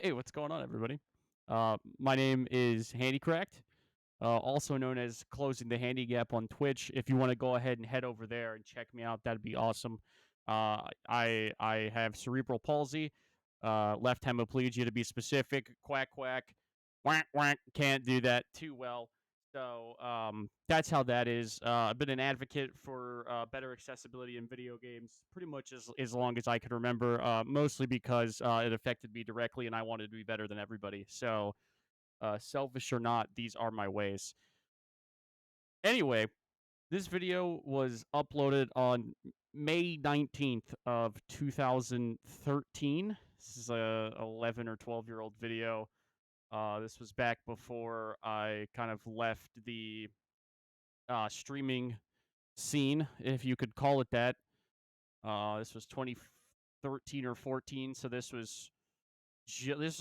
Hey, what's going on, everybody? My name is Handycracked, also known as Closing the Handy Gap on Twitch. If you want to go ahead and head over there and check me out, that'd be awesome. I have cerebral palsy, left hemiplegia to be specific. Quack quack, whack whack. Can't do that too well. So that's how that is. I've been an advocate for better accessibility in video games pretty much as long as I can remember. Mostly because it affected me directly, and I wanted to be better than everybody. So selfish or not, these are my ways. Anyway, this video was uploaded on May 19th of 2013. This is a 11 or 12-year-old video. This was back before I kind of left the streaming scene, if you could call it that. This was 2013 or 14, so this was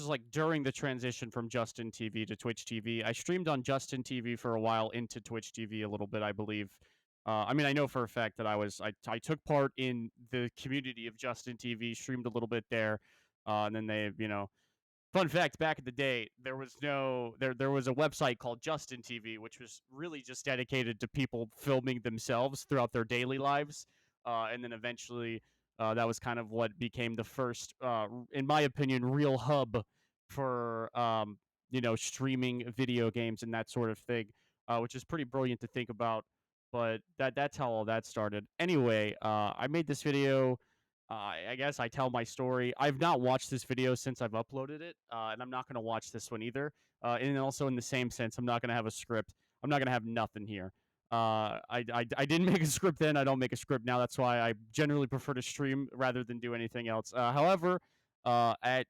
like during the transition from Justin TV to Twitch TV. I streamed on Justin TV for a while into Twitch TV a little bit, I believe. I mean, I know for a fact that I took part in the community of Justin TV, streamed a little bit there, and then fun fact: back in the day, there was a website called Justin TV, which was really just dedicated to people filming themselves throughout their daily lives, and then eventually that was kind of what became the first, in my opinion, real hub for streaming video games and that sort of thing, which is pretty brilliant to think about. But that's how all that started. Anyway, I made this video. I guess I tell my story. I've not watched this video since I've uploaded it, and I'm not going to watch this one either. And also, in the same sense, I'm not going to have a script. I'm not going to have nothing here. I didn't make a script then. I don't make a script now. That's why I generally prefer to stream rather than do anything else. However, at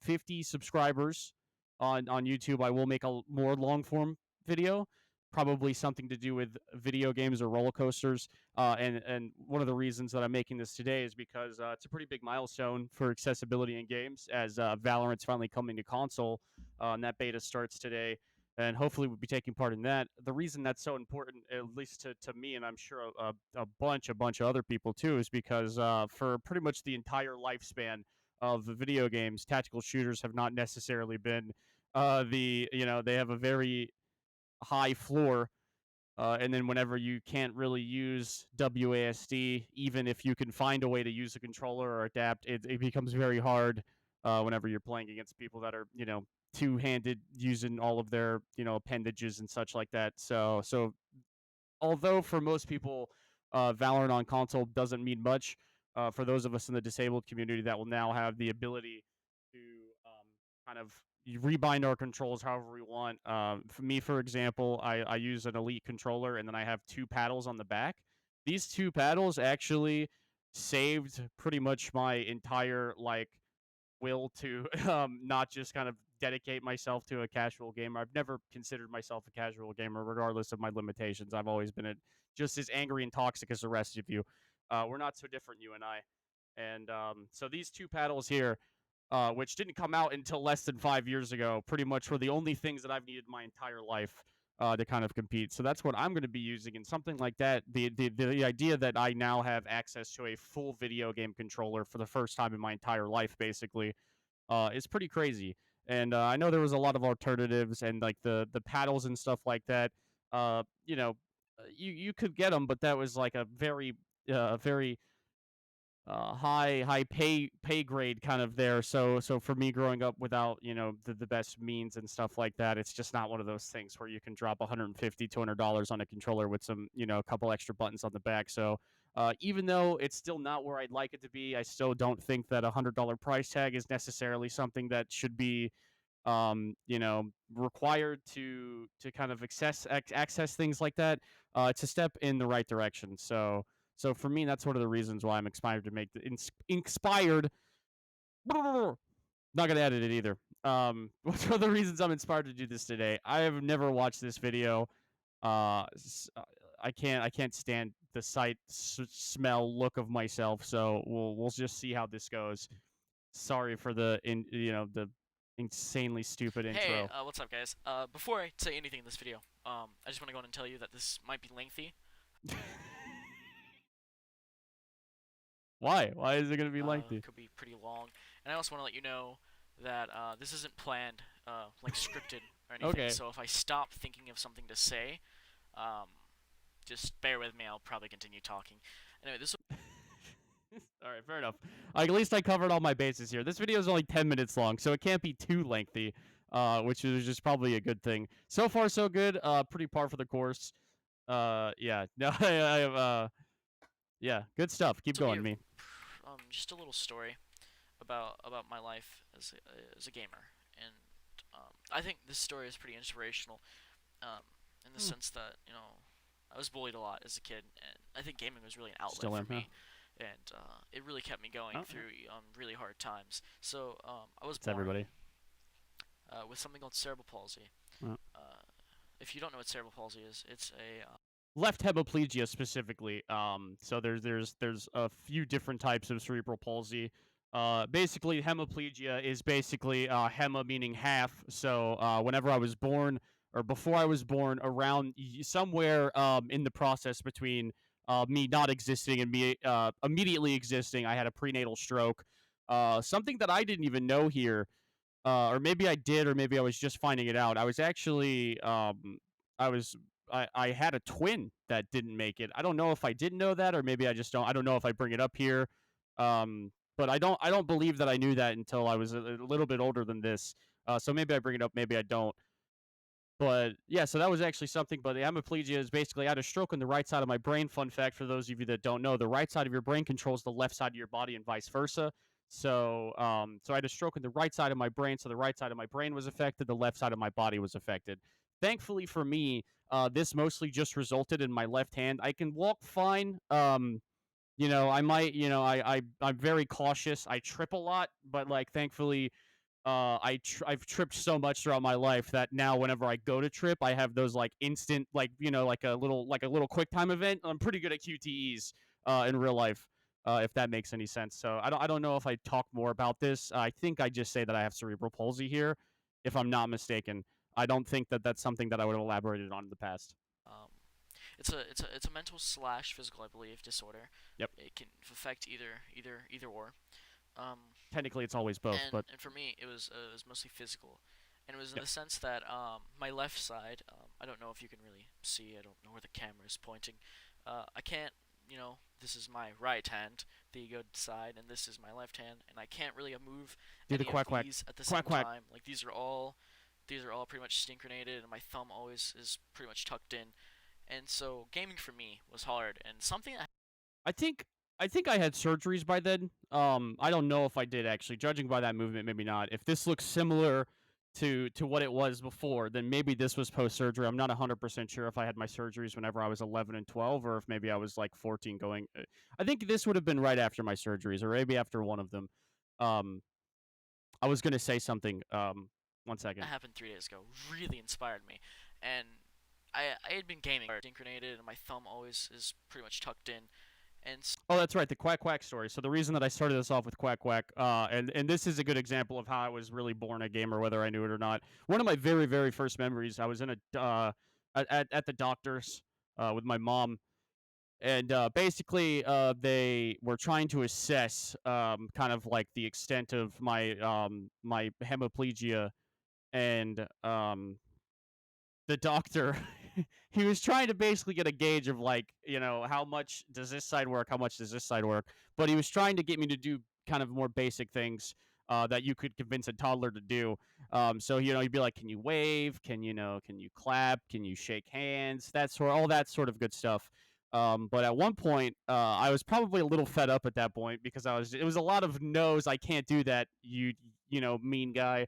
50 subscribers on YouTube, I will make a more long form video. Probably something to do with video games or roller coasters. And one of the reasons that I'm making this today is because it's a pretty big milestone for accessibility in games, as Valorant's finally coming to console, and that beta starts today. And hopefully, we'll be taking part in that. The reason that's so important, at least to me, and I'm sure a bunch of other people too, is because for pretty much the entire lifespan of the video games, tactical shooters have not necessarily been they have a very high floor, and then whenever you can't really use WASD, even if you can find a way to use a controller or adapt, it becomes very hard whenever you're playing against people that are, two-handed using all of their, appendages and such like that. So although for most people, Valorant on console doesn't mean much, for those of us in the disabled community that will now have the ability to kind of rebind our controls however we want. For me, for example, I use an Elite controller and then I have two paddles on the back. These two paddles actually saved pretty much my entire will to not just kind of dedicate myself to a casual gamer. I've never considered myself a casual gamer, regardless of my limitations. I've always been just as angry and toxic as the rest of you. We're not so different, you and I. And so these two paddles here, which didn't come out until less than 5 years ago, pretty much were the only things that I've needed my entire life to kind of compete. So that's what I'm going to be using, and something like that. The idea that I now have access to a full video game controller for the first time in my entire life, basically, is pretty crazy. And I know there was a lot of alternatives and like the paddles and stuff like that. You could get them, but that was like a very high pay grade kind of there. So for me growing up without the best means and stuff like that, it's just not one of those things where you can drop 150 $200 on a controller with some a couple extra buttons on the back. So even though it's still not where I'd like it to be, I still don't think that $100 price tag is necessarily something that should be required to kind of access things like that. It's a step in the right direction. So for me, that's one of the reasons why I'm inspired to make inspired. Not gonna edit it either. What's one of the reasons I'm inspired to do this today? I have never watched this video. Uh, I can't stand the sight, smell, look of myself. So we'll just see how this goes. Sorry for the insanely stupid Hey, intro. what's up, guys? Before I say anything in this video, I just want to go on and tell you that this might be lengthy. Why? Why is it gonna be lengthy? Could be pretty long, and I also want to let you know that this isn't planned, like scripted or anything. Okay. So if I stop thinking of something to say, um, just bear with me. I'll probably continue talking. Anyway, this All right, fair enough. At least I covered all my bases here. This video is only 10 minutes long, so it can't be too lengthy, which is just probably a good thing. So far, so good. Pretty par for the course. Yeah. No, yeah, good stuff. Keep will be going, me. just a little story about my life as a gamer, and I think this story is pretty inspirational. In the Hmm. sense that I was bullied a lot as a kid, and I think gaming was really an outlet Still for am, huh? me, and it really kept me going Oh, yeah. through really hard times. So I was It's born everybody. with something called cerebral palsy. Oh. If you don't know what cerebral palsy is, it's a Left hemiplegia specifically. So there's a few different types of cerebral palsy. Basically, hemiplegia is basically hema meaning half. So whenever I was born or before I was born, around somewhere in the process between me not existing and me immediately existing, I had a prenatal stroke. Something that I didn't even know here, or maybe I did, or maybe I was just finding it out. I was actually, I was, I had a twin that didn't make it. I don't know if I didn't know that, or maybe I just don't. I don't know if I bring it up here, but I don't believe that I knew that until I was a little bit older than this. So maybe I bring it up, maybe I don't. But yeah, so that was actually something. But the hemiplegia is basically I had a stroke on the right side of my brain. Fun fact for those of you that don't know, the right side of your brain controls the left side of your body and vice versa. So I had a stroke on the right side of my brain. So the right side of my brain was affected. The left side of my body was affected. Thankfully for me, this mostly just resulted in my left hand. I can walk fine. I might, I'm very cautious. I trip a lot, but like thankfully I've tripped so much throughout my life that now whenever I go to trip, I have those like instant like like a little quick time event. I'm pretty good at QTEs in real life, if that makes any sense. So I don't know if I talk more about this. I think I just say that I have cerebral palsy here, if I'm not mistaken. I don't think that that's something that I would have elaborated on in the past. um, it's a mental slash physical, I believe, disorder. Yep. It can affect either or. Um, Technically, it's always both, and but and for me, it was mostly physical, and it was in yep. the sense that my left side, I don't know if you can really see. I don't know where the camera is pointing. I can't. This is my right hand, the good side, and this is my left hand, and I can't really move Do the any of quack quack, these at the quack same quack. time. Like these are all pretty much synchronated, and my thumb always is pretty much tucked in. And so gaming for me was hard, and something that I think I think I had surgeries by then. I don't know if I did actually. Judging by that movement, maybe not. If this looks similar to what it was before, then maybe this was post surgery. I'm not 100% sure if I had my surgeries whenever I was 11 and 12, or if maybe I was like 14 going. I think this would have been right after my surgeries, or maybe after one of them. Um, I was gonna say something. One second. happened 3 days ago really inspired me, and I had been gaming synchronated, and my thumb always is pretty much tucked in, and Oh, that's right, the Quack Quack story. So the reason that I started this off with Quack Quack, and this is a good example of how I was really born a gamer, whether I knew it or not. One of my very very first memories, I was in a at the doctor's with my mom, and basically they were trying to assess kind of like the extent of my hemiplegia, and the doctor he was trying to basically get a gauge of like how much does this side work, how much does this side work, but he was trying to get me to do kind of more basic things that you could convince a toddler to do. So he'd be like, can you wave, can you clap, can you shake hands, all that sort of good stuff. But at one point I was probably a little fed up at that point because it was a lot of no's, I can't do that, mean guy.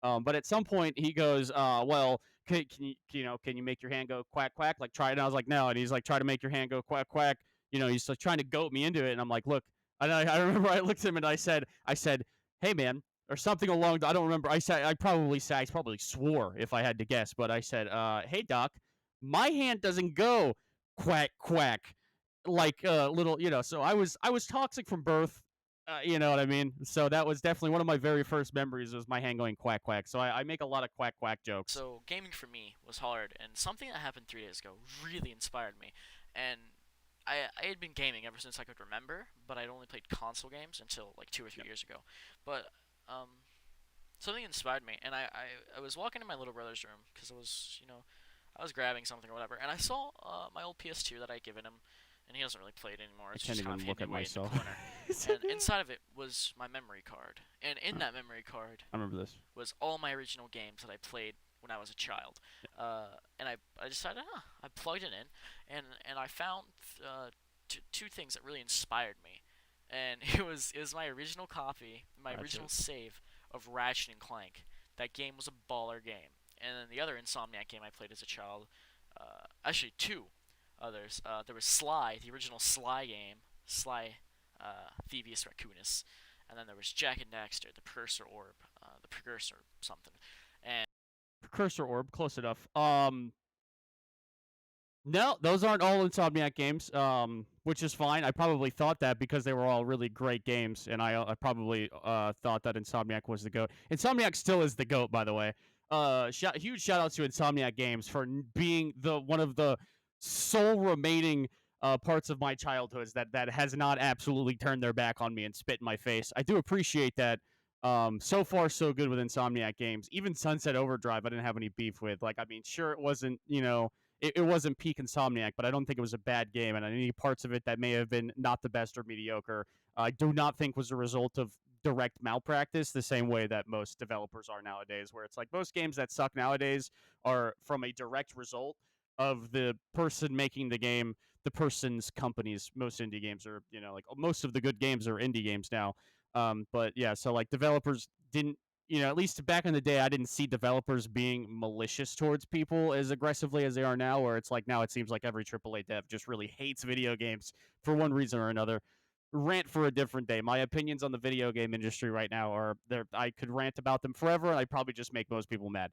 But at some point he goes, well, can you make your hand go quack quack? Like try it. And I was like, no. And he's like, try to make your hand go quack quack. He's like trying to goat me into it. And I'm like, look. And I remember I looked at him and I said, hey man, or something along. I don't remember. I probably swore if I had to guess, but I said, hey doc, my hand doesn't go quack quack like little. So I was toxic from birth. You know what I mean? So that was definitely one of my very first memories was my hand going quack quack. So I make a lot of quack quack jokes. so gaming for me was hard, and something that happened 3 days ago really inspired me, and I had been gaming ever since I could remember, but I'd only played console games until like 2 or 3 Yep. years ago, but um something inspired me, and I was walking in my little brother's room because I was grabbing something or whatever, and I saw my old PS2 that I'd given him, and he doesn't really play it anymore. I It's can't just kind of even look hidden at away in the myself. corner. And inside of it was my memory card, and in that memory card I remember this. was all my original games that I played when I was a child. And I decided, I plugged it in, and I found two things that really inspired me, and it was my original copy, my Gotcha. original save of Ratchet and Clank. That game was a baller game. And then the other Insomniac game I played as a child, actually two others. There was Sly, the original Sly game, Sly Thievius Raccoonus, and then there was Jack and Daxter, the Precursor Orb, the Precursor something. And Precursor Orb, close enough. No, those aren't all Insomniac games, which is fine. I probably thought that because they were all really great games, and I probably thought that Insomniac was the GOAT. Insomniac still is the GOAT, by the way. Huge shout out to Insomniac Games for being the one of the sole remaining parts of my childhood that has not absolutely turned their back on me and spit in my face. I do appreciate that. So far so good with Insomniac Games. Even Sunset Overdrive, I didn't have any beef with. Like, I mean, sure, it wasn't, it wasn't peak Insomniac, but I don't think it was a bad game. And any parts of it that may have been not the best or mediocre, I do not think was a result of direct malpractice, the same way that most developers are nowadays, where it's like most games that suck nowadays are from a direct result of the person making the game, the person's companies. Most indie games are, like most of the good games are indie games now. But yeah, so like developers didn't, at least back in the day, I didn't see developers being malicious towards people as aggressively as they are now, where it's like now it seems like every AAA dev just really hates video games for one reason or another. Rant for a different day. My opinions on the video game industry right now are there. I could rant about them forever, and I'd probably just make most people mad.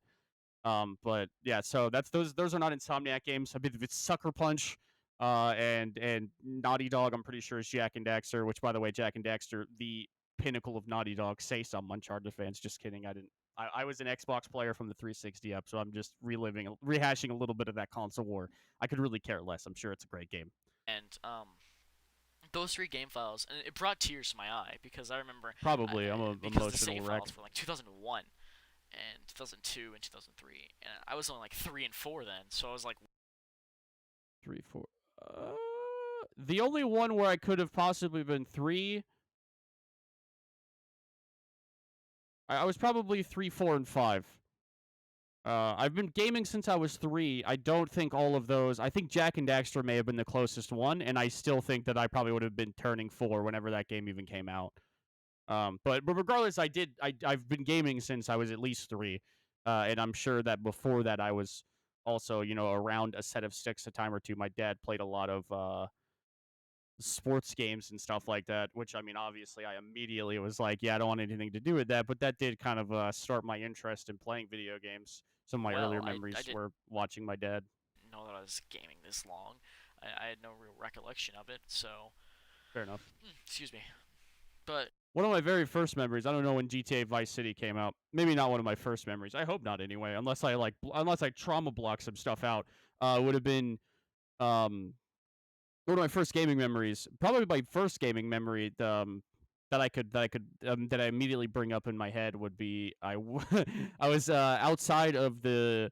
But yeah, so that's those are not Insomniac games. I believe it's Sucker Punch, and Naughty Dog. I'm pretty sure is Jak and Daxter. Which, by the way, Jak and Daxter, the pinnacle of Naughty Dog. Say some Uncharted fans. Just kidding. I didn't. I was an Xbox player from the 360 up, so I'm just rehashing a little bit of that console war. I could really care less. I'm sure it's a great game. and those three game files, and it brought tears to my eye because I remember, Probably, I'm a because the emotional save wreck. files were like 2001 and 2002 and 2003, and I was only like 3 and 4 then, so I was like, 3, 4. Uh, the only one where I could have possibly been 3. I was probably 3, 4, and 5. I've been gaming since I was 3. I don't think all of those. I think Jak and Daxter may have been the closest one, and I still think that I probably would have been turning 4 whenever that game even came out. But regardless, I've been gaming since I was at least 3, and I'm sure that before that I was also around a set of sticks a time or two. My dad played a lot of sports games and stuff like that, which I mean, obviously, I immediately was like, yeah, I don't want anything to do with that. But that did kind of start my interest in playing video games. Some of my earlier well, I memories didn't were watching my dad. know that I was gaming this long. I had no real recollection of it, so Fair enough. excuse me. But One of my very first memories. I don't know when GTA Vice City came out. Maybe not one of my first memories. I hope not anyway. Unless I trauma block some stuff out. Would have been um one of my first gaming memories. Probably my first gaming memory. That I immediately bring up in my head would be I was outside of the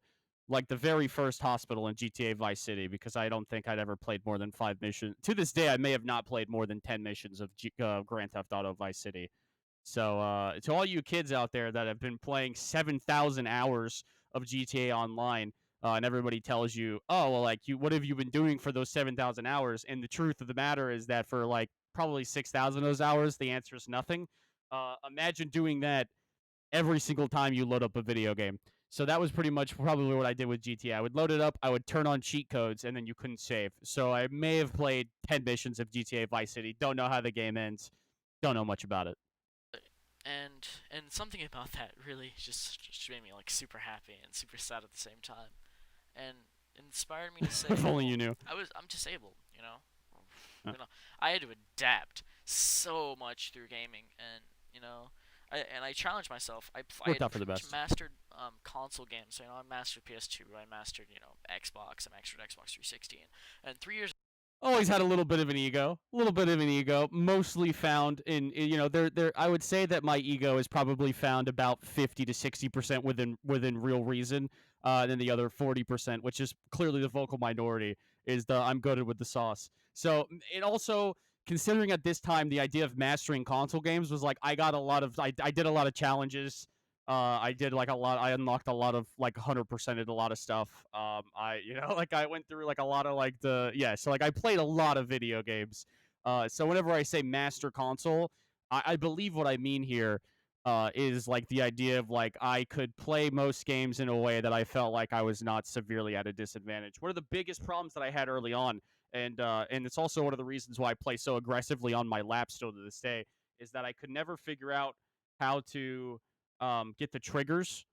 very first hospital in GTA Vice City because I don't think I'd ever played more than 5 missions. To this day, I may have not played more than 10 missions of Grand Theft Auto Vice City. So to all you kids out there that have been playing 7,000 hours of GTA Online, and everybody tells you, oh well, like what have you been doing for those 7,000 hours? And the truth of the matter is that for like probably 6,000 of those hours, the answer is nothing. Imagine doing that every single time you load up a video game. So that was pretty much probably what I did with GTA. I would load it up, I would turn on cheat codes, and then you couldn't save. So I may have played 10 missions of GTA Vice City. Don't know how the game ends. Don't know much about it. and something about that really just made me like super happy and super sad at the same time, and inspired me to say, If only well, you knew. I'm disabled, you know. Uh, You know, I had to adapt so much through gaming, and I challenged myself. I Worked had out for the pretty much best. mastered console games. So, I mastered PS2. I mastered Xbox. I mastered Xbox 360, and 3 years always had a little bit of an ego, a little bit of an ego, mostly found in there. I would say that my ego is probably found about 50 to 60% within real reason, and then the other 40%, which is clearly the vocal minority, is the I'm goaded with the sauce. So it also, considering at this time the idea of mastering console games was like I did a lot of challenges. I did like a lot. I unlocked a lot of like 100%ed a lot of stuff. Like I went through like a lot of like so like I played a lot of video games. So whenever I say master console, I believe what I mean here is like the idea of like I could play most games in a way that I felt like I was not severely at a disadvantage. One of the biggest problems that I had early on, and it's also one of the reasons why I play so aggressively on my lap still to this day, is that I could never figure out how to get the triggers.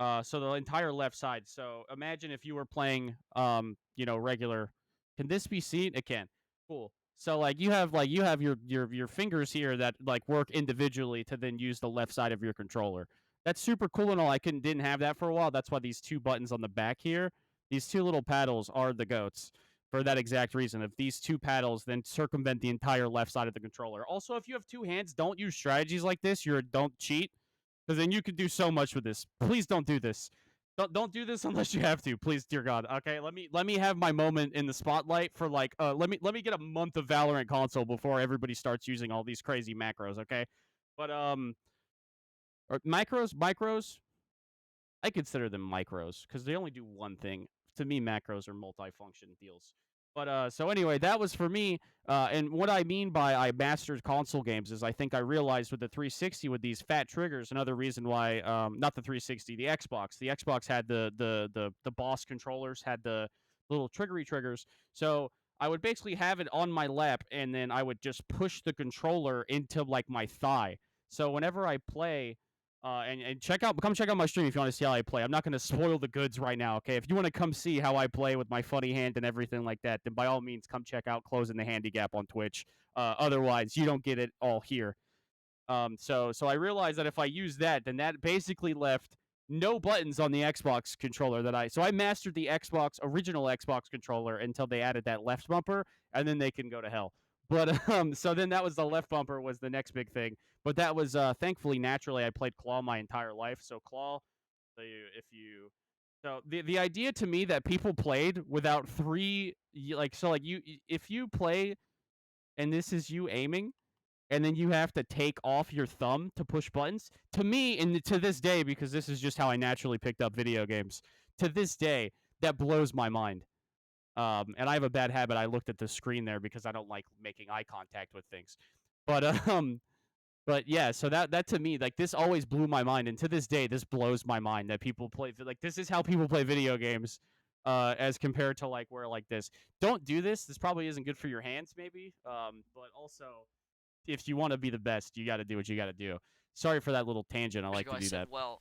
So the entire left side. So imagine if you were playing, regular. Can this be seen? It can. Cool. So you have your fingers here that like work individually to then use the left side of your controller. That's super cool and all. I couldn't didn't have that for a while. That's why these two buttons on the back here, these two little paddles are the goats for that exact reason. If these two paddles then circumvent the entire left side of the controller. Also, if you have two hands, don't use strategies like this. Don't cheat because then you can do so much with this. Please don't do this. Don't do this unless you have to. Please, dear God. Okay, let me have my moment in the spotlight for like let me get a month of Valorant console before everybody starts using all these crazy macros. Okay, but or macros. I consider them micros because they only do one thing. To me, macros are multi-function deals. But so anyway, that was for me. And what I mean by I mastered console games is I think I realized with the 360 with these fat triggers, another reason why not the 360, the Xbox. The Xbox had the boss controllers had the little triggery triggers. So I would basically have it on my lap, and then I would just push the controller into like my thigh. So whenever I play, and come check out my stream if you want to see how I play. I'm not going to spoil the goods right now, okay? If you want to come see how I play with my funny hand and everything like that, then by all means come check out Closing the Handicap on Twitch. Otherwise, you don't get it all here. So I realized that if I use that, then that basically left no buttons on the Xbox controller so I mastered the original Xbox controller until they added that left bumper, and then they can go to hell. But so then that was the left bumper was the next big thing. But that was thankfully naturally I played claw my entire life. So claw, if you so the idea to me that people played without you if you play and this is you aiming and then you have to take off your thumb to push buttons. To me, and to this day, because this is just how I naturally picked up video games, to this day, that blows my mind. And I have a bad habit. I looked at the screen there because I don't like making eye contact with things. But but yeah, so that to me, like this always blew my mind, and to this day, this blows my mind that people play like this is how people play video games, as compared to like where like this. Don't do this. This probably isn't good for your hands, maybe. But also if you want to be the best, you got to do what you got to do. Sorry for that little tangent. I Years like ago, to I do said, that. well,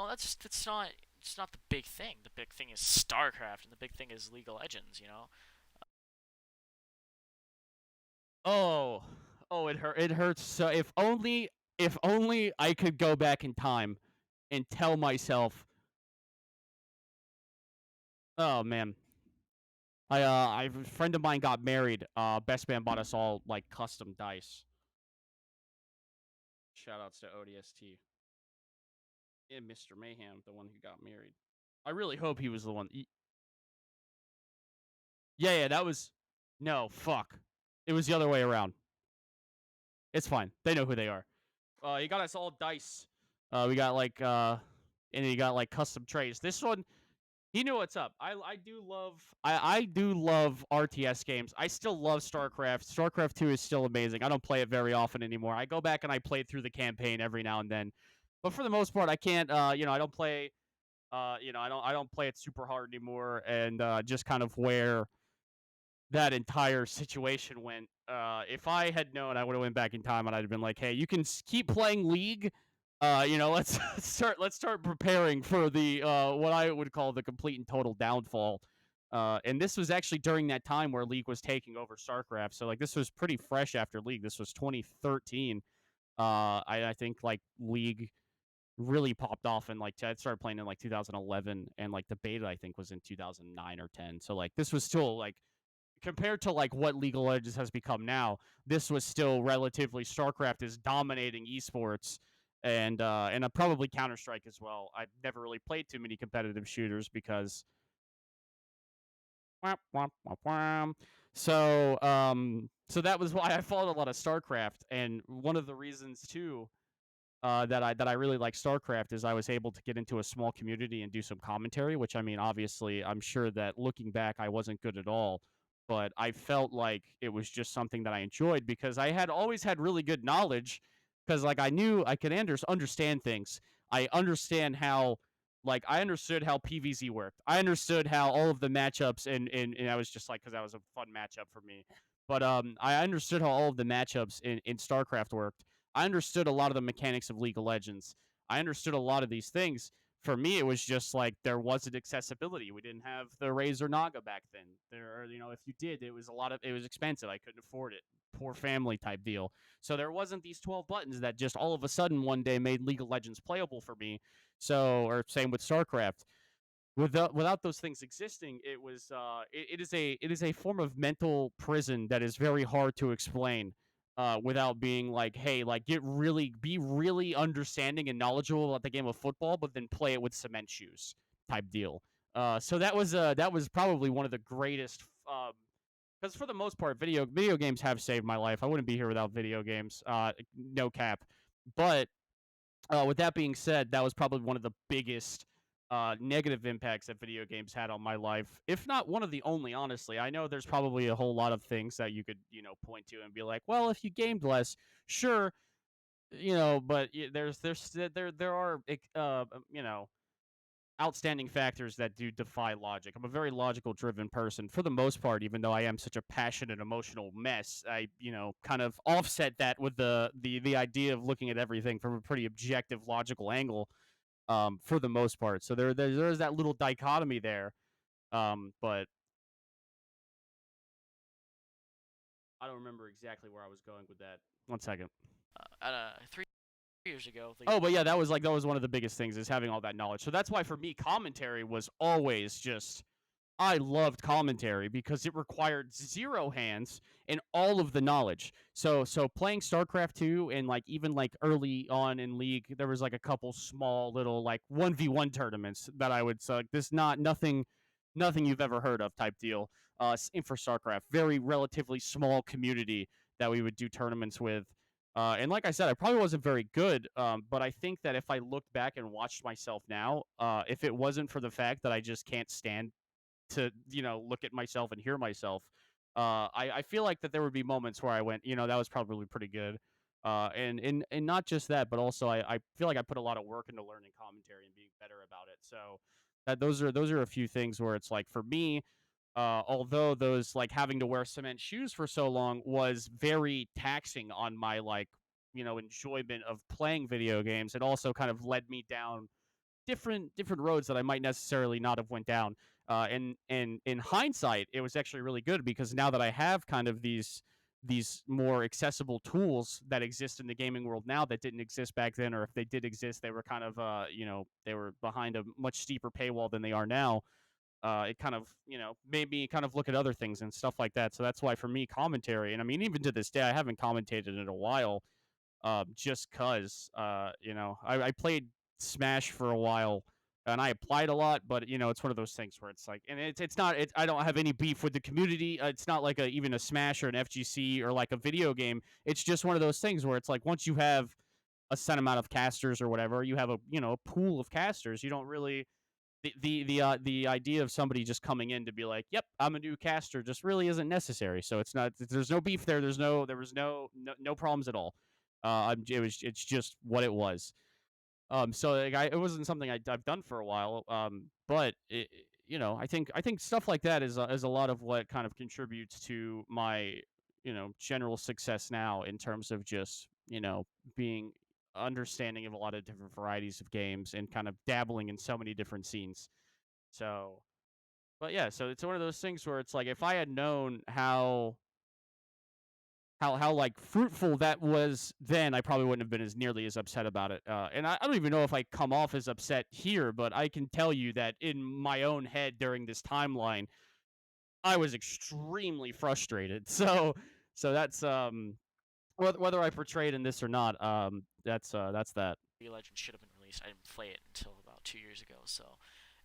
that's not it's not the big thing. The big thing is StarCraft, and the big thing is League of Legends. Oh, oh, it hurt. It hurts. So if only I could go back in time and tell myself, oh man, a friend of mine got married. Best man bought us all like custom dice. Shout outs to ODST and Mr. Mayhem, the one who got married. I really hope he was the one. Yeah, that was. No, fuck. It was the other way around. It's fine. They know who they are. He got us all dice. We got and he got like custom trays. This one, he knew what's up. I do love RTS games. I still love StarCraft. StarCraft 2 is still amazing. I don't play it very often anymore. I go back and I play through the campaign every now and then. But for the most part, I can't I don't play I don't play it super hard anymore and just kind of where that entire situation went. If I had known, I would have went back in time and I'd have been like, "Hey, you can keep playing League. Let's start preparing for the what I would call the complete and total downfall." And this was actually during that time where League was taking over StarCraft. So like this was pretty fresh after League. This was 2013. I think like League really popped off and like I started playing in like 2011 and like the beta I think was in 2009 or 10. So like this was still like compared to like what League of Legends has become now, this was still relatively StarCraft is dominating esports and probably Counter Strike as well. I've never really played too many competitive shooters because womp, womp, womp, womp. So that was why I followed a lot of StarCraft, and one of the reasons too that I really like StarCraft is I was able to get into a small community and do some commentary. Which I mean, obviously, I'm sure that looking back, I wasn't good at all, but I felt like it was just something that I enjoyed because I had always had really good knowledge because like I knew I could understand things. I understand how I understood how PVZ worked. I understood how all of the matchups and I was just like because that was a fun matchup for me. But I understood how all of the matchups in StarCraft worked. I understood a lot of the mechanics of League of Legends. I understood a lot of these things. For me, it was just like there wasn't accessibility. We didn't have the Razer Naga back then. There, if you did, it was expensive. I couldn't afford it. Poor family type deal. So there wasn't these 12 buttons that just all of a sudden one day made League of Legends playable for me. So, or same with StarCraft without those things existing, it is a form of mental prison that is very hard to explain without being like, hey, like be really understanding and knowledgeable about the game of football, but then play it with cement shoes type deal. So that was probably one of the greatest. Because for the most part, video games have saved my life. I wouldn't be here without video games. No cap. But with that being said, that was probably one of the biggest negative impacts that video games had on my life, if not one of the only. Honestly, I know there's probably a whole lot of things that you could point to and be like, well, if you gamed less, sure, but there are outstanding factors that do defy logic. I'm a very logical driven person for the most part, even though I am such a passionate, emotional mess. I, kind of offset that with the idea of looking at everything from a pretty objective, logical angle. For the most part, so there's that little dichotomy there. But I don't remember exactly where I was going with that. One second. 3 years ago, Oh, but yeah, that was one of the biggest things is having all that knowledge. So that's why for me, commentary was always just I loved commentary because it required zero hands and all of the knowledge. So playing StarCraft 2 and like even like early on in League, there was like a couple small little like 1v1 tournaments that I would so like this not nothing you've ever heard of type deal. For StarCraft, very relatively small community that we would do tournaments with. And like I said, I probably wasn't very good, but I think that if I looked back and watched myself now, if it wasn't for the fact that I just can't stand to look at myself and hear myself, I feel like that there would be moments where I went, that was probably pretty good. And not just that, but also I feel like I put a lot of work into learning commentary and being better about it. So that those are a few things where it's like for me, although those like having to wear cement shoes for so long was very taxing on my like enjoyment of playing video games, it also kind of led me down different roads that I might necessarily not have went down. And in hindsight, it was actually really good because now that I have kind of these more accessible tools that exist in the gaming world now that didn't exist back then, or if they did exist, they were kind of they were behind a much steeper paywall than they are now. It kind of made me kind of look at other things and stuff like that. So that's why for me, commentary, and I mean even to this day, I haven't commentated in a while just cause I played Smash for a while and I applied a lot, but it's one of those things where it's like, and it's not I don't have any beef with the community. It's not like even a Smash or an FGC or like a video game. It's just one of those things where it's like once you have a set amount of casters or whatever, you have a a pool of casters. You don't really the idea of somebody just coming in to be like, "Yep, I'm a new caster," just really isn't necessary. So it's not. There's no beef there. There was no problems at all. It's just what it was. So like, it wasn't something I've done for a while. But I think stuff like that is a lot of what kind of contributes to my general success now in terms of just being understanding of a lot of different varieties of games and kind of dabbling in so many different scenes. So, but yeah, so it's one of those things where it's like if I had known how like fruitful that was then, I probably wouldn't have been as nearly as upset about it. And I don't even know if I come off as upset here, but I can tell you that in my own head during this timeline, I was extremely frustrated. So that's whether I portrayed in this or not, that's that. Legends should have been released. I didn't play it until about 2 years ago. So,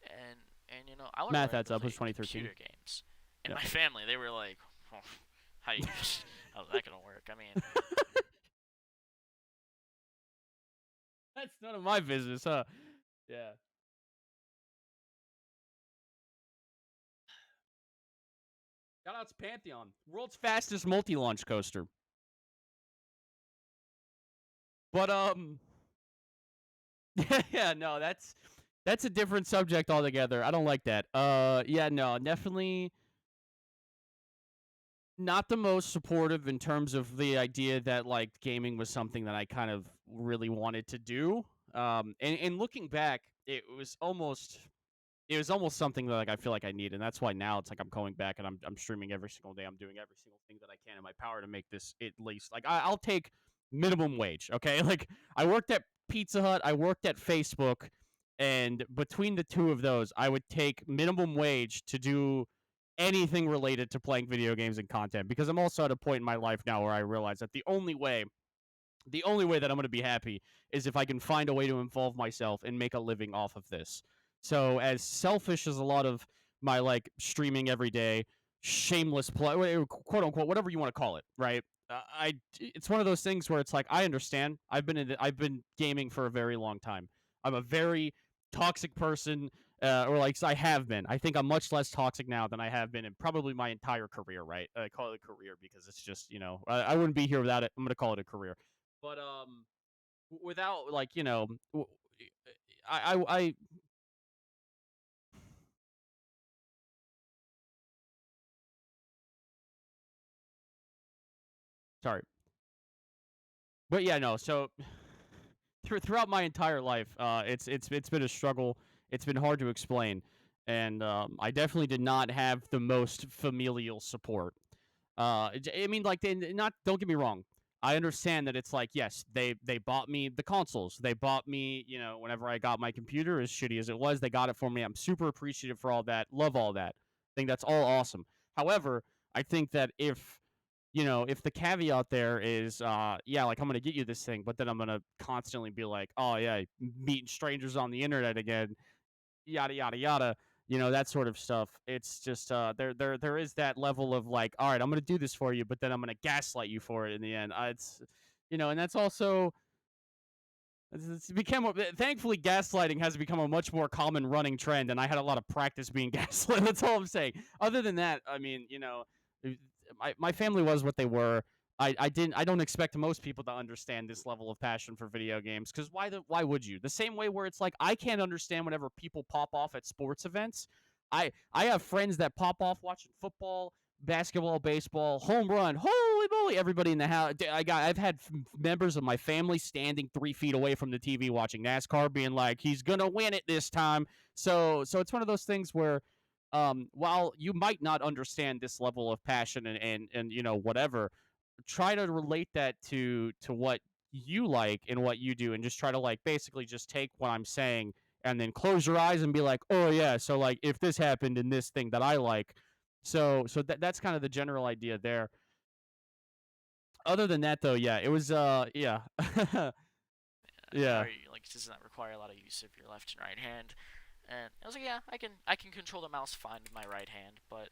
and I want to Math learn adds to up. It was play 2013. computer games. And Yep. my family, they were like, oh, "How you? How's that gonna work?" I mean, That's none of my business, huh? Yeah. Shout out to Pantheon, world's fastest multi-launch coaster. But yeah, no, that's a different subject altogether. I don't like that. Yeah, no, definitely not the most supportive in terms of the idea that like gaming was something that I kind of really wanted to do. And looking back, it was almost something that like I feel like I need, and that's why now it's like I'm going back and I'm streaming every single day. I'm doing every single thing that I can in my power to make this at least like I'll take minimum wage. Okay, like I worked at Pizza Hut, I worked at Facebook, and between the two of those, I would take minimum wage to do anything related to playing video games and content because I'm also at a point in my life now where I realize that the only way that I'm going to be happy is if I can find a way to involve myself and make a living off of this. So as selfish as a lot of my like streaming every day, shameless play, quote unquote, whatever you want to call it, right? It's one of those things where it's like I understand. I've been gaming for a very long time. I'm a very toxic person, or like I have been. I think I'm much less toxic now than I have been in probably my entire career. Right? I call it a career because it's just I wouldn't be here without it. I'm gonna call it a career. But without like I sorry, but yeah, no. So throughout my entire life, it's been a struggle. It's been hard to explain, and I definitely did not have the most familial support. I mean, like, not. Don't get me wrong. I understand that it's like, yes, they bought me the consoles. They bought me, whenever I got my computer, as shitty as it was, they got it for me. I'm super appreciative for all that. Love all that. I think that's all awesome. However, I think that if the caveat there is, yeah, like I'm gonna get you this thing, but then I'm gonna constantly be like, oh yeah, meeting strangers on the internet again, yada yada yada, that sort of stuff. It's just there is that level of like, all right, I'm gonna do this for you, but then I'm gonna gaslight you for it in the end. And that's also it's become thankfully gaslighting has become a much more common running trend, and I had a lot of practice being gaslit. That's all I'm saying. Other than that, I mean, my family was what they were. I don't expect most people to understand this level of passion for video games because why would you? The same way where it's like I can't understand whenever people pop off at sports events. I have friends that pop off watching football, basketball, baseball, home run. Holy moly! Everybody in the house. I've had members of my family standing 3 feet away from the TV watching NASCAR, being like, "He's gonna win it this time." So it's one of those things where, while you might not understand this level of passion and whatever, try to relate that to what you like and what you do, and just try to like basically just take what I'm saying and then close your eyes and be like, oh yeah, so like if this happened in this thing that I like, so that's kind of the general idea there. Other than that, though, yeah, it was yeah, yeah, like does not require a lot of use of your left and right hand. And I was like, yeah, I can control the mouse fine with my right hand, but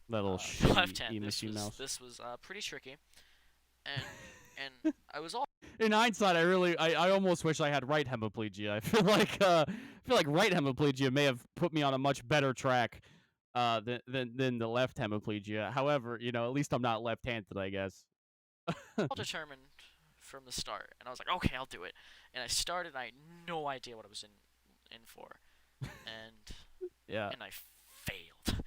that little left shitty hand EMSU mouse. this was pretty tricky, and I was all In hindsight, I almost wish I had right hemiplegia. I feel like right hemiplegia may have put me on a much better track than the left hemiplegia. However, at least I'm not left-handed, I guess. determined from the start, and I was like, okay, I'll do it. And I started, and I had no idea what I was in for, and Yeah, and I failed.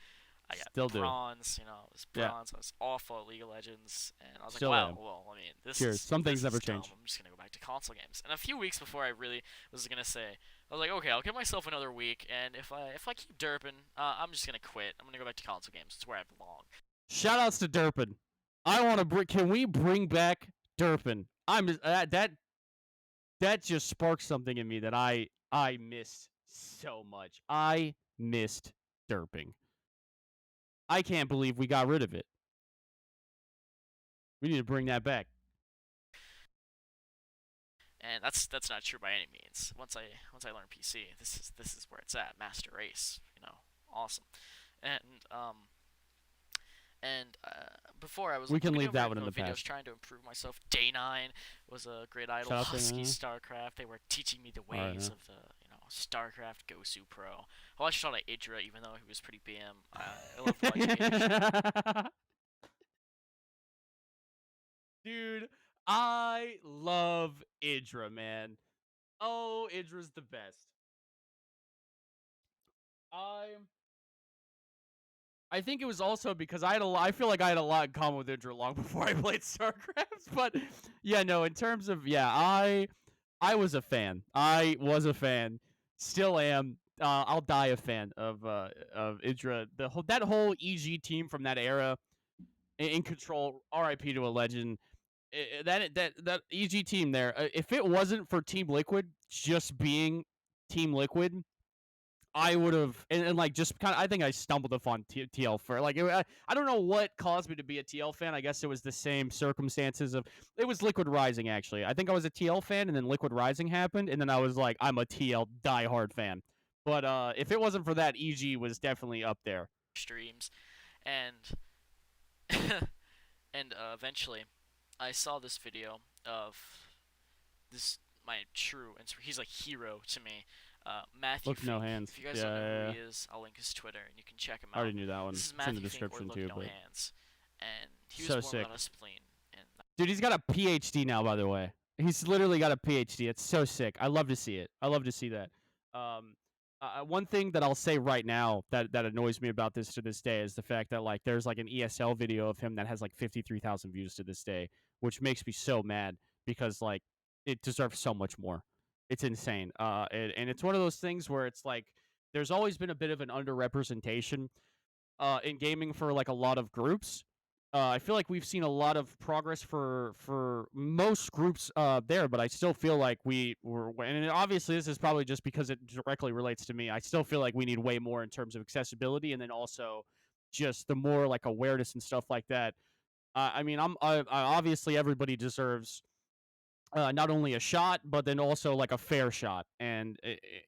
I got still do. bronze, it was Yeah, bronze. I was awful at League of Legends, and I was like, still wow, am. well, I mean, Cheers. Some this things never is dumb. change. I'm just gonna go back to console games. And a few weeks before I really was gonna say, I was like, okay, I'll give myself another week, and if I keep derping, I'm just gonna quit. I'm gonna go back to console games. It's where I belong. Shoutouts to Durpin. I want to bring. Can we bring back Durpin? That just sparked something in me that I missed so much. I missed derping. I can't believe we got rid of it. We need to bring that back. And that's not true by any means. Once I learned PC, this is where it's at. Master Race, awesome. And before I was We can looking leave over that one in the videos past. trying to improve myself. Day9 was a great idol. Shout out to Husky Day9. StarCraft. They were teaching me the Alright, ways yeah. of the StarCraft Gosu Pro. I watched a lot of Idra, even though he was pretty BM. I loved watching Idra. Dude, I love Idra, man. Oh, Idra's the best. I think it was also because I feel like I had a lot in common with Idra long before I played StarCraft. But yeah, no, in terms of I was a fan. I was a fan. Still am. I'll die a fan of Idra. That whole EG team from that era in control. RIP to a legend. That EG team there. If it wasn't for Team Liquid just being Team Liquid, I would have and like just kind of. I think I stumbled upon TL for like. I don't know what caused me to be a TL fan. I guess it was the same circumstances of. It was Liquid Rising actually. I think I was a TL fan, and then Liquid Rising happened, and then I was like, I'm a TL diehard fan. But if it wasn't for that, EG was definitely up there. Streams, and and eventually, I saw this video of this my true and he's like hero to me. Matthew Look No Fink. Hands. If you guys Yeah, don't know yeah, who yeah. he is, I'll link his Twitter and you can check him I out. already knew that one. This is It's in the Matthew Fink or description Look too. No But Hands, and he was so born sick. without a spleen. And Dude, he's got a PhD now, by the way. He's literally got a PhD. It's so sick. I love to see it. I love to see that. Um, one thing that I'll say right now that annoys me about this to this day is the fact that like there's like an ESL video of him that has like 53,000 views to this day, which makes me so mad because like it deserves so much more. It's insane. And it's one of those things where it's like there's always been a bit of an underrepresentation in gaming for like a lot of groups. I feel like we've seen a lot of progress for most groups there, but I still feel like we were, and obviously this is probably just because it directly relates to me. I still feel like we need way more in terms of accessibility, and then also just the more like awareness and stuff like that. I mean, I obviously everybody deserves not only a shot, but then also like a fair shot. And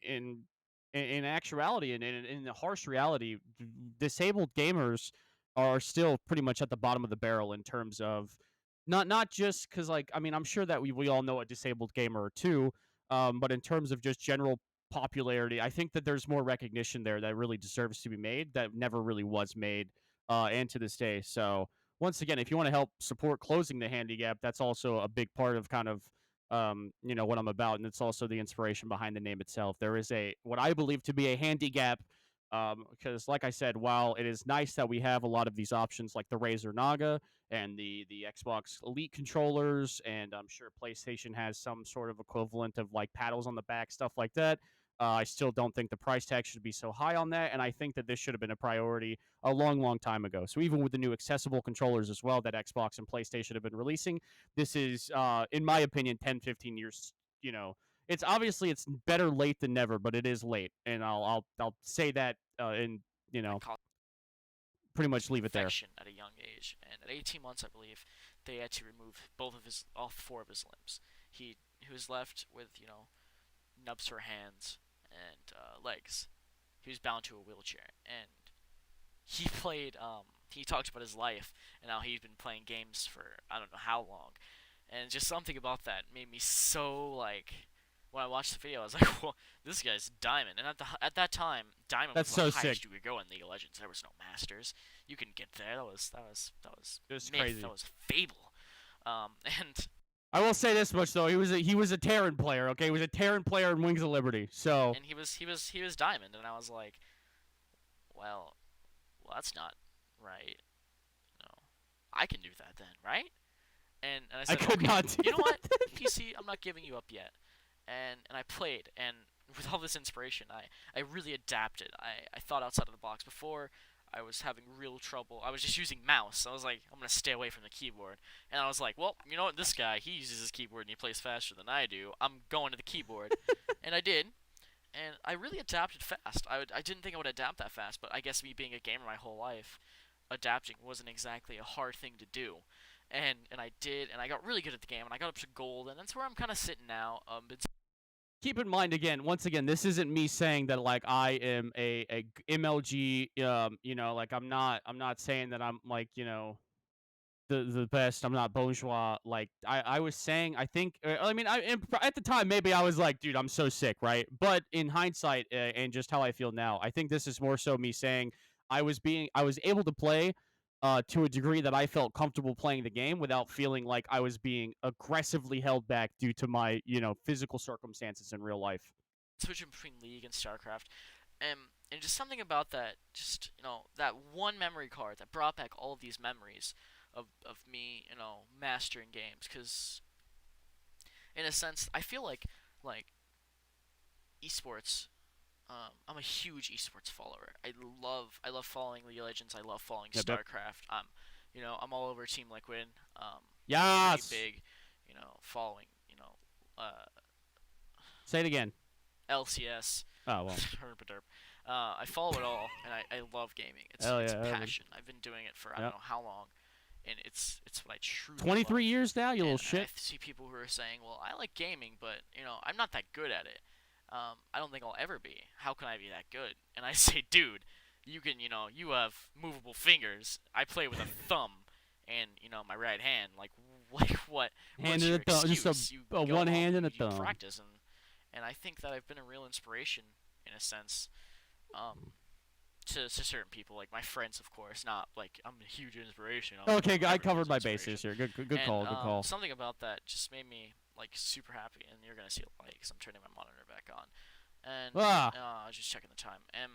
in actuality, and in the harsh reality, disabled gamers are still pretty much at the bottom of the barrel in terms of not just because like I mean I'm sure that we all know a disabled gamer or two, but in terms of just general popularity, I think that there's more recognition there that really deserves to be made that never really was made, and to this day. So once again, if you want to help support closing the handy gap, that's also a big part of kind of what I'm about, and it's also the inspiration behind the name itself. There is a what I believe to be a handy gap, because like I said, while it is nice that we have a lot of these options like the Razer Naga and the Xbox Elite controllers, and I'm sure PlayStation has some sort of equivalent of like paddles on the back, stuff like that. I still don't think the price tag should be so high on that, and I think that this should have been a priority a long, long time ago. So even with the new accessible controllers as well that Xbox and PlayStation have been releasing, this is, in my opinion, 10, 15 years. You know, it's obviously it's better late than never, but it is late, and I'll say that, and that caused pretty much leave it there. infection at a young age. And at 18 months, I believe, they had to remove all four of his limbs. He was left with nubs for hands and legs. He was bound to a wheelchair, and he played. He talked about his life and how he'd been playing games for I don't know how long, and just something about that made me so like. When I watched the video, I was like, "Well, this guy's diamond." And at that time, diamond That's was the so highest sick. you could go in League of Legends. There was no masters. You can get there. That was It was myth. crazy. That was fable. And I will say this much though: he was a Terran player. Okay, he was a Terran player in Wings of Liberty. So he was diamond, and I was like, well, that's not right. No, I can do that then, right? And I I said, could okay, not do you know what, that. PC, I'm not giving you up yet. And I played, and with all this inspiration, I really adapted. I thought outside of the box. Before, I was having real trouble. I was just using mouse. I was like, I'm gonna stay away from the keyboard. And I was like, well, you know what? This guy, he uses his keyboard and he plays faster than I do. I'm going to the keyboard, and I did. And I really adapted fast. I didn't think I would adapt that fast, but I guess me being a gamer my whole life, adapting wasn't exactly a hard thing to do. And I did, and I got really good at the game, and I got up to gold, and that's where I'm kind of sitting now. It's Keep in mind again, once again, this isn't me saying that like I am a MLG. Like I'm not saying that I'm like the best. I'm not bourgeois. Like I was saying, I think. I mean, at the time maybe I was like, dude, I'm so sick, right? But in hindsight, and just how I feel now, I think this is more so me saying I was able to play. To a degree that I felt comfortable playing the game without feeling like I was being aggressively held back due to my, physical circumstances in real life. switching between League and StarCraft, and just something about that, just that one memory card that brought back all of these memories of me, mastering games. Because in a sense, I feel like esports. I'm a huge esports follower. I love following League of Legends. I love following Yep, yep. StarCraft. I'm all over Team Liquid. Pretty Yes. big, following. Say it again. LCS. Oh well. Herpaderp. I follow it all, and I love gaming. It's Hell it's yeah. a Hell yeah. passion. I've been doing it for I don't Yep. know how long, and it's what I truly love. 23 years now, you little And I shit. see people who are saying, "Well, I like gaming, but I'm not that good at it. I don't think I'll ever be. How can I be that good?" And I say, "Dude, you can. You have movable fingers. I play with a thumb, and my right hand. Like what? Hand What's and your a thumb. Just excuse? You a go one home, hand and a you thumb. practice, and I think that I've been a real inspiration in a sense, um, to certain people, like my friends, of course. Not like I'm a huge inspiration. Okay, I Everybody's covered an my bases inspiration. here. Good And call. Good call. something about that just made me like super happy. And you're gonna see a light because I'm turning my monitor back on. And Ah, I was just checking the time. And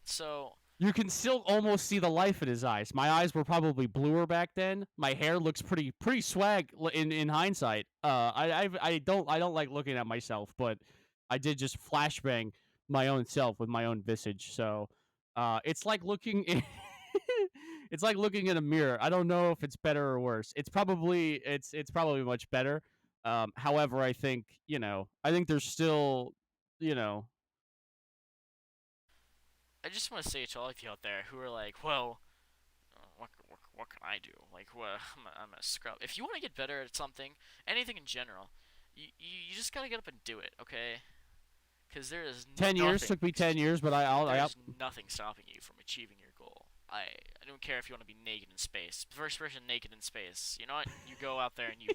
so you can still almost see the life in his eyes. My eyes were probably bluer back then. My hair looks pretty swag in hindsight. I don't like looking at myself, but I did just flashbang my own self with my own visage. So, it's like looking in, it's like looking in a mirror. I don't know if it's better or worse. It's probably much better. However, I think there's still, you know, I just want to say to all of you out there who are like, well, what can I do? Like, I'm a scrub. If you want to get better at something, anything in general, you just gotta get up and do it, okay? Because there is 10 years nothing. took me Excuse 10 me. years, but I There's nothing stopping you from achieving your goal. I don't care if you want to be naked in space. First person naked in space. You know what? You go out there and you.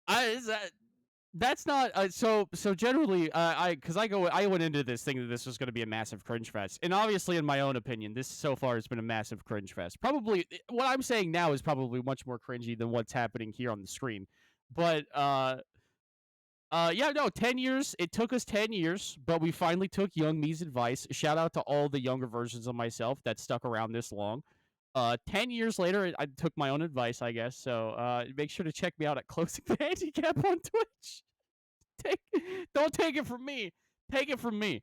I is that that's not so generally I because I went into this thinking that this was going to be a massive cringe fest, and obviously in my own opinion this so far has been a massive cringe fest. Probably what I'm saying now is probably much more cringy than what's happening here on the screen, but yeah, no, 10 years. It took us 10 years, but we finally took young me's advice. Shout out to all the younger versions of myself that stuck around this long. 10 years later, I took my own advice, I guess. So make sure to check me out at Closing the Handicap on Twitch. Take, don't take it from me. Take it from me.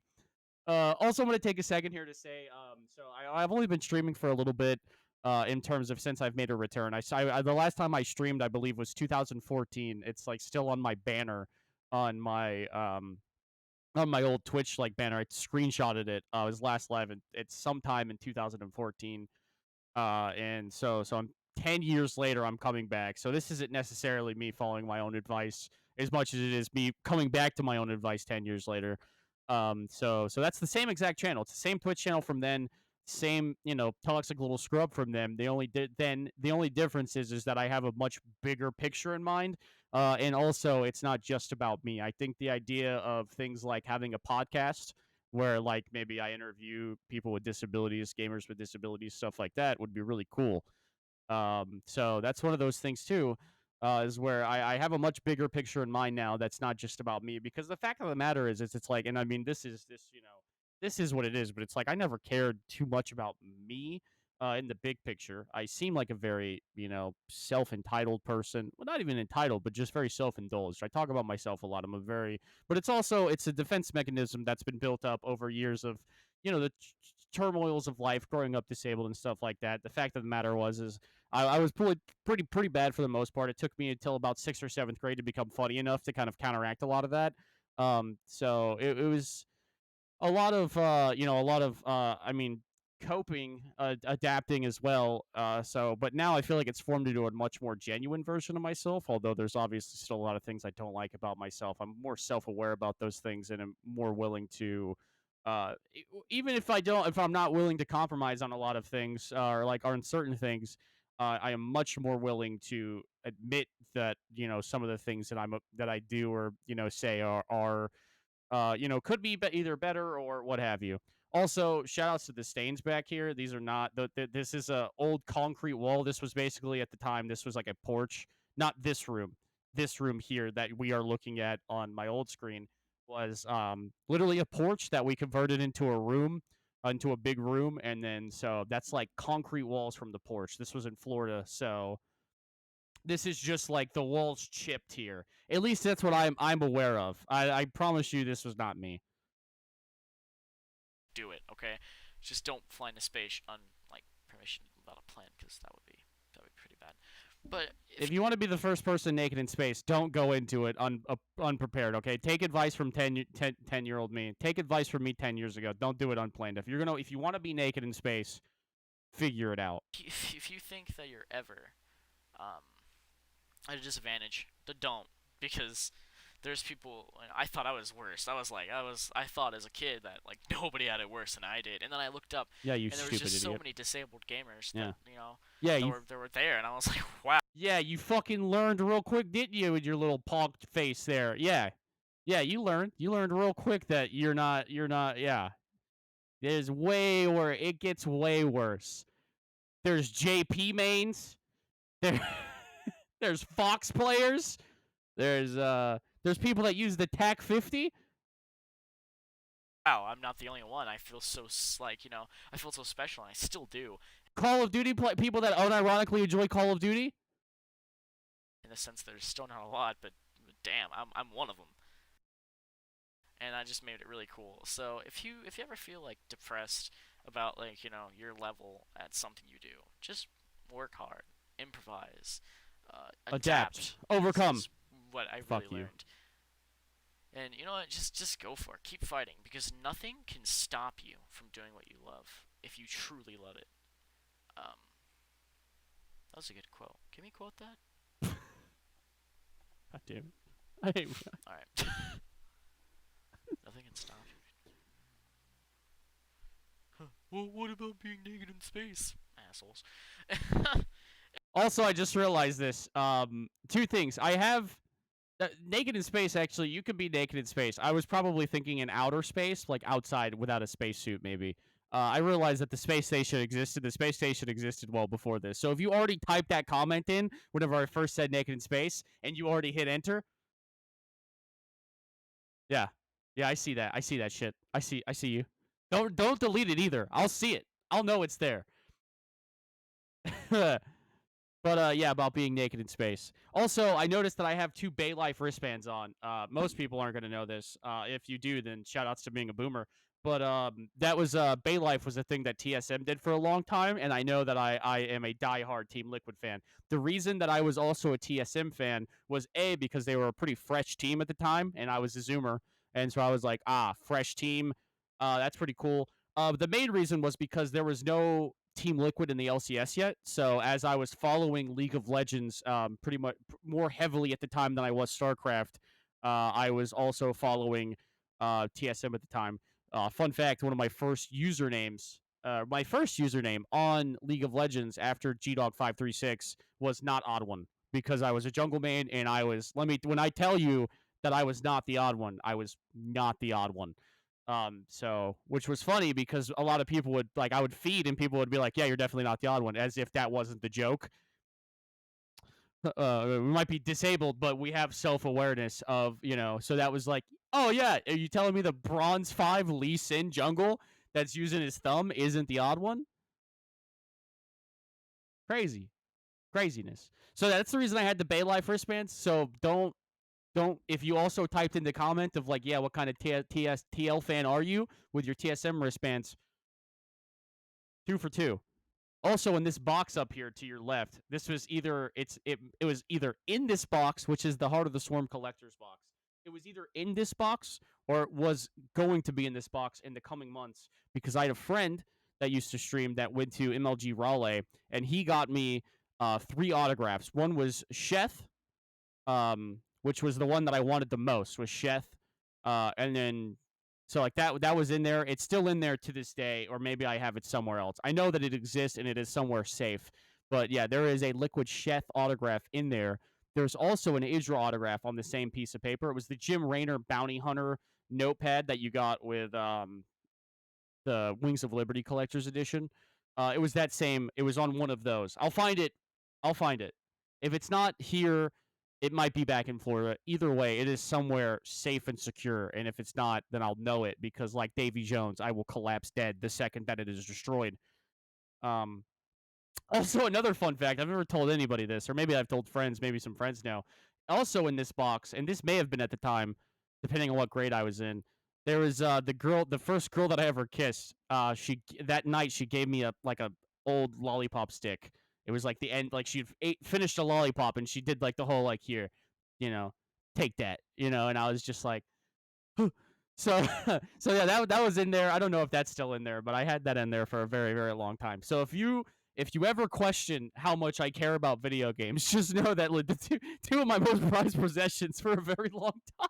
Also, I'm going to take a second here to say, I've only been streaming for a little bit. In terms of since I've made a return, the last time I streamed, I believe, was 2014. It's like still on my banner on my old Twitch like banner. I screenshotted it. It was last live. It's sometime in 2014. And so I'm 10 years later. I'm coming back. So this isn't necessarily me following my own advice as much as it is me coming back to my own advice 10 years later. So that's the same exact channel. It's the same Twitch channel from then. Same, toxic little scrub from them. The only difference is that I have a much bigger picture in mind. And also, it's not just about me. I think the idea of things like having a podcast where like maybe I interview people with disabilities, gamers with disabilities, stuff like that would be really cool. So that's one of those things too, is where I have a much bigger picture in mind now. That's not just about me because the fact of the matter is, it's like, and I mean, this is what it is, but it's like I never cared too much about me. In the big picture, I seem like a very, self-entitled person. Well, not even entitled, but just very self-indulged. I talk about myself a lot. But it's a defense mechanism that's been built up over years of, the turmoils of life, growing up disabled and stuff like that. The fact of the matter is I was pretty bad for the most part. It took me until about sixth or seventh grade to become funny enough to kind of counteract a lot of that. So it was a lot of I mean, coping, adapting as well. So but now I feel like it's formed into a much more genuine version of myself, although there's obviously still a lot of things I don't like about myself. I'm more self-aware about those things, and I'm more willing to even if I'm not willing to compromise on a lot of things, or like on certain things, I am much more willing to admit that, some of the things that I do, or say, are could be, either better or what have you. Also, shout outs to the stains back here. These are not this is a old concrete wall. This was basically, at the time, this was like a porch. Not this room. This room here that we are looking at on my old screen was literally a porch that we converted into a room, into a big room, and then so that's like concrete walls from the porch. This was in Florida, so this is just like the walls chipped here. At least that's what I'm aware of. I promise you, this was not me. Do it, okay? Just don't fly into space on like permission without a plan, because that would be pretty bad. But if If you want to be the first person naked in space, don't go into it unprepared. Okay, take advice from 10-year-old me. Take advice from me 10 years ago. Don't do it unplanned. If you want to be naked in space, figure it out. if you think that you're ever um, at a disadvantage, then don't, because there's people. I thought I was worse. I thought as a kid that like nobody had it worse than I did, and then I looked up, Yeah, you and there was stupid just so idiot. many disabled gamers Yeah. that Yeah, that were there, and I was like, wow. yeah, you fucking learned real quick, didn't you, with your little pogged face there? Yeah. Yeah, you learned. You learned real quick that you're not, yeah. There's way worse. It gets way worse. There's JP mains. There, there's Fox players. There's people that use the TAC 50. Wow, I'm not the only one. I feel so like I feel so special, and I still do. Call of Duty people that unironically enjoy Call of Duty. In the sense, there's still not a lot, but damn, I'm one of them. And I just made it really cool. So if you ever feel like depressed about like your level at something you do, just work hard, improvise, Adapt, overcome. is what I Fuck really you. learned. And you know what? Just go for it. Keep fighting, because nothing can stop you from doing what you love if you truly love it. Um, that was a good quote. Can we quote that? God damn it. I hate. All right. Nothing can stop you. Huh. Well, what about being naked in space, assholes? Also, I just realized this. Two things. I have naked in space. Actually, you can be naked in space. I was probably thinking in outer space, like outside without a spacesuit, maybe. I realized that the space station existed. The space station existed well before this. So if you already typed that comment in whenever I first said naked in space, and you already hit enter, yeah, yeah, I see that. I see that shit. I see you. Don't delete it either. I'll see it. I'll know it's there. But yeah, about being naked in space. Also, I noticed that I have two Bay Life wristbands on. Most people aren't going to know this. If you do, then shout outs to being a boomer. But that was Bay Life was a thing that TSM did for a long time, and I know that I am a diehard Team Liquid fan. The reason that I was also a TSM fan was A, because they were a pretty fresh team at the time, and I was a Zoomer, and so I was like, fresh team, that's pretty cool. The main reason was because there was no Team Liquid in the LCS yet. So as I was following League of Legends pretty much more heavily at the time than I was StarCraft, I was also following TSM at the time. Fun fact: one of my first username on League of Legends after GDog536 was not Odd One, because I was a jungle main, and when I tell you that I was not the odd one, I was not the odd one. So which was funny, because a lot of people would like, I would feed and people would be like, "Yeah, you're definitely not the odd one," as if that wasn't the joke. We might be disabled, but we have self awareness of, So that was like, "Oh yeah, are you telling me the Bronze 5 Lee Sin jungle that's using his thumb isn't the odd one?" Crazy, craziness. So that's the reason I had the Bay Life wristbands. So don't if you also typed in the comment of like, yeah, what kind of TL fan are you with your TSM wristbands? 2 for 2. Also, in this box up here to your left, this was either it was either in this box, which is the Heart of the Swarm collector's box. it was either in this box or it was going to be in this box in the coming months because I had a friend that used to stream that went to MLG Raleigh, and he got me 3 autographs. One was Sheth, which was the one that I wanted the most was Sheth, and then so like that was in there. It's still in there to this day, or maybe I have it somewhere else. I know that it exists and it is somewhere safe, but yeah, there is a Liquid Sheth autograph in there. There's also an Idra autograph on the same piece of paper. It was the Jim Raynor Bounty Hunter notepad that you got with the Wings of Liberty Collector's Edition. It was that same. It was on one of those. I'll find it. I'll find it. If it's not here, it might be back in Florida. Either way, it is somewhere safe and secure. And if it's not, then I'll know it because, like Davy Jones, I will collapse dead the second that it is destroyed. Um, Also, another fun fact, I've never told anybody this, or maybe I've told friends, maybe some friends know. Also in this box, and this may have been at the time, depending on what grade I was in, there was the first girl that I ever kissed. That night she gave me a old lollipop stick. It was like the end, like she'd finished a lollipop, and she did like the whole like here, you know, take that, and I was just like, so so yeah, that was in there. I don't know if that's still in there, but I had that in there for a very very long time. So if you ever question how much I care about video games, just know that like, the two of my most prized possessions for a very long time.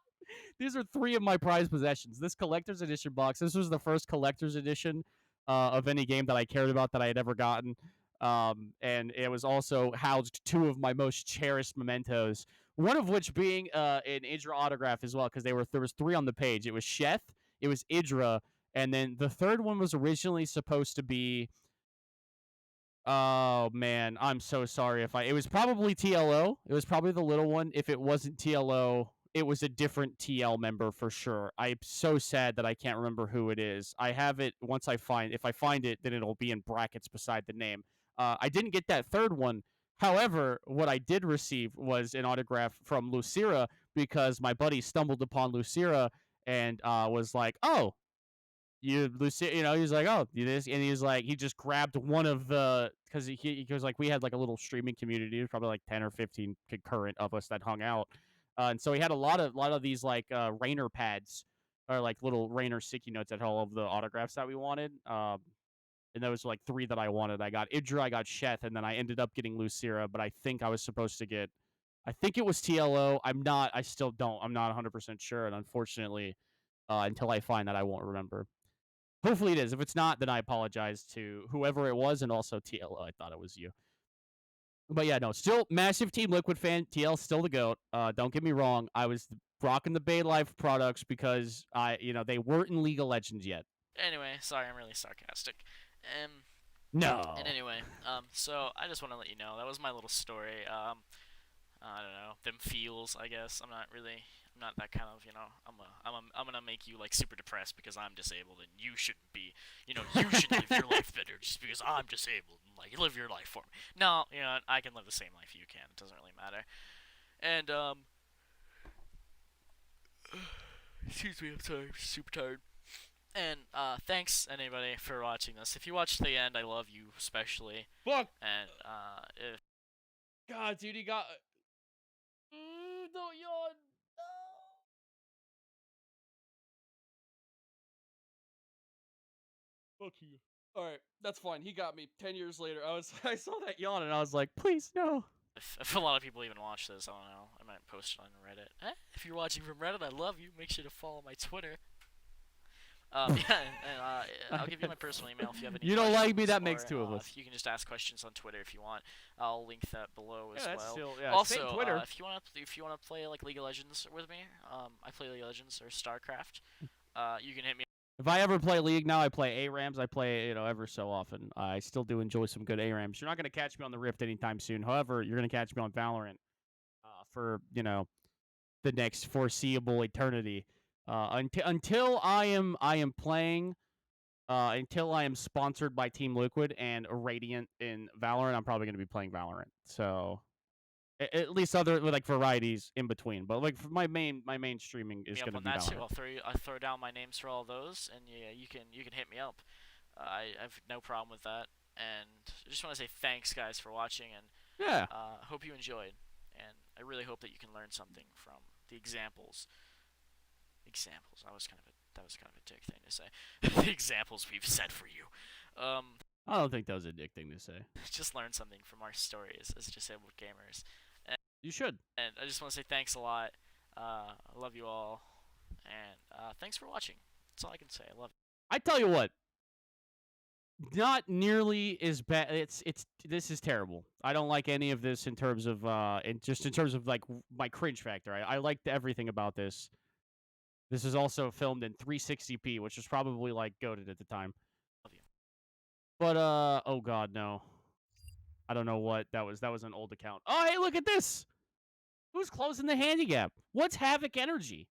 These are 3 of my prized possessions. This collector's edition box. This was the first collector's edition of any game that I cared about that I had ever gotten. And it was also housed 2 of my most cherished mementos. One of which being an Idra autograph as well, because there was 3 on the page. It was Sheth, it was Idra, and then the third one was originally supposed to be. Oh man, I'm so sorry if it was probably TLO. It was probably the little one. If it wasn't TLO, it was a different TL member for sure. I'm so sad that I can't remember who it is. I have it if I find it, then it'll be in brackets beside the name. I didn't get that third one. However, what I did receive was an autograph from Lucira because my buddy stumbled upon Lucira and was like, "Oh, Lucy, he's like, oh, do this, and he's like, he just grabbed one of the because he goes like, we had like a little streaming community, probably like 10 or 15 concurrent of us that hung out, and so he had a lot of these like Rainer pads or like little Rainer sticky notes that had all of the autographs that we wanted. And there was like 3 that I wanted. I got Idra, I got Sheth, and then I ended up getting Lucira, but I think I was supposed to get, I think it was TLO. I still don't. I'm not 100% sure, and unfortunately, until I find that, I won't remember. Hopefully it is. If it's not, then I apologize to whoever it was and also TLO. I thought it was you. But yeah, no, still massive Team Liquid fan. TL still the GOAT. Don't get me wrong. I was rocking the Bay Life products because they weren't in League of Legends yet. Anyway, sorry, I'm really sarcastic. No. And anyway, so I just want to let you know that was my little story. I don't know, them feels, I guess. I'm not that kind of, I'm gonna make you like super depressed because I'm disabled and you shouldn't be, you should live your life better just because I'm disabled and like live your life for me. No, I can live the same life you can. It doesn't really matter. And excuse me, I'm sorry, I'm super tired. And thanks anybody for watching this. If you watched the end, I love you especially. Fuck. And if God, dude, he got. Don't yawn. No. Fuck you. All right, that's fine. He got me 10 years later. I saw that yawn and I was like, please no. if a lot of people even watch this, I don't know. I might post it on Reddit. If you're watching from Reddit, I love you. Make sure to follow my Twitter. Yeah, and I'll give you my personal email if you have any. You don't like me? That or, makes 2 of us. You can just ask questions on Twitter if you want. I'll link that below as well. Still, yeah, also, Twitter. If you want to play like League of Legends with me, I play League of Legends or StarCraft. You can hit me. If I ever play League now, I play ARAMs. I play ever so often. I still do enjoy some good ARAMs. You're not gonna catch me on the Rift anytime soon. However, you're gonna catch me on Valorant for the next foreseeable eternity. Until I am playing, until I am sponsored by Team Liquid and Radiant in Valorant, I'm probably gonna be playing Valorant. So at least other like varieties in between, but like for my main streaming is gonna be Valorant. I'll throw down my names for all those, and yeah, you can hit me up. I have no problem with that, and I just want to say thanks, guys, for watching, and yeah, hope you enjoyed, and I really hope that you can learn something from the examples examples. That was kind of a dick thing to say. The examples we've set for you. I don't think that was a dick thing to say. Just learn something from our stories as disabled gamers. You should. And I just want to say thanks a lot. I love you all, and thanks for watching. That's all I can say. I love. I tell you what, not nearly as bad. This is terrible. I don't like any of this in terms of in terms of like my cringe factor. I liked everything about this. This is also filmed in 360p, which was probably like goated at the time. Love you. But oh god, no. I don't know what that was. That was an old account. Oh, hey, look at this. Who's closing the handicap? What's Havoc Energy?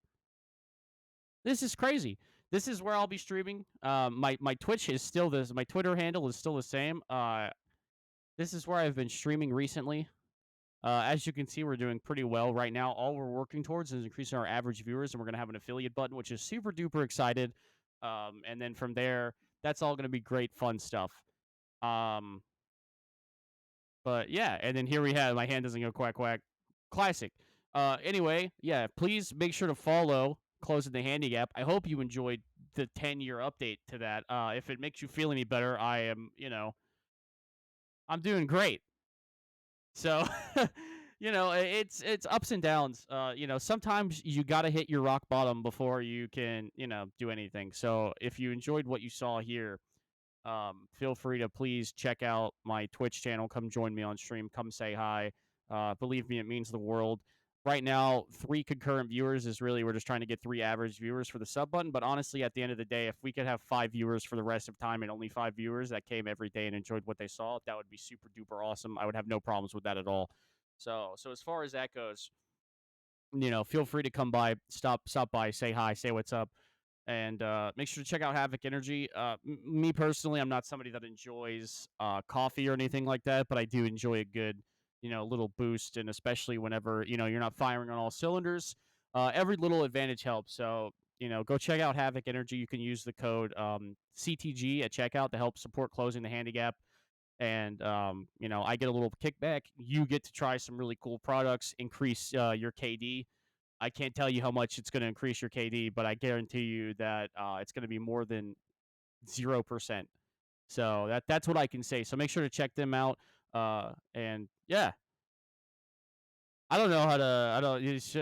This is crazy. This is where I'll be streaming. My Twitch is still this. My Twitter handle is still the same. This is where I've been streaming recently. As you can see, we're doing pretty well right now. All we're working towards is increasing our average viewers, and we're gonna have an affiliate button, which is super duper excited. And then from there, that's all gonna be great, fun stuff. But yeah, and then here we have my hand doesn't go quack quack. Classic. Anyway, yeah, please make sure to follow Closing the Handy Gap. I hope you enjoyed the 10-year update to that. If it makes you feel any better, I am, I'm doing great. So, it's ups and downs. Sometimes you got to hit your rock bottom before you can, do anything. So, if you enjoyed what you saw here, feel free to please check out my Twitch channel. Come join me on stream. Come say hi. Believe me, it means the world. Right now, 3 concurrent viewers is really, we're just trying to get 3 average viewers for the sub button. But honestly, at the end of the day, if we could have 5 viewers for the rest of time and only 5 viewers that came every day and enjoyed what they saw, that would be super duper awesome. I would have no problems with that at all. So as far as that goes, feel free to come by, stop by, say hi, say what's up. And make sure to check out Havoc Energy. Me personally, I'm not somebody that enjoys coffee or anything like that, but I do enjoy a good, little boost, and especially whenever you're not firing on all cylinders. Every little advantage helps. So go check out Havoc Energy. You can use the code CTG at checkout to help support Closing the Handy Gap. And I get a little kickback. You get to try some really cool products, increase your KD. I can't tell you how much it's going to increase your KD, but I guarantee you that it's going to be more than 0%. So that's what I can say. So make sure to check them out. And yeah, I don't know how to. I don't. It's,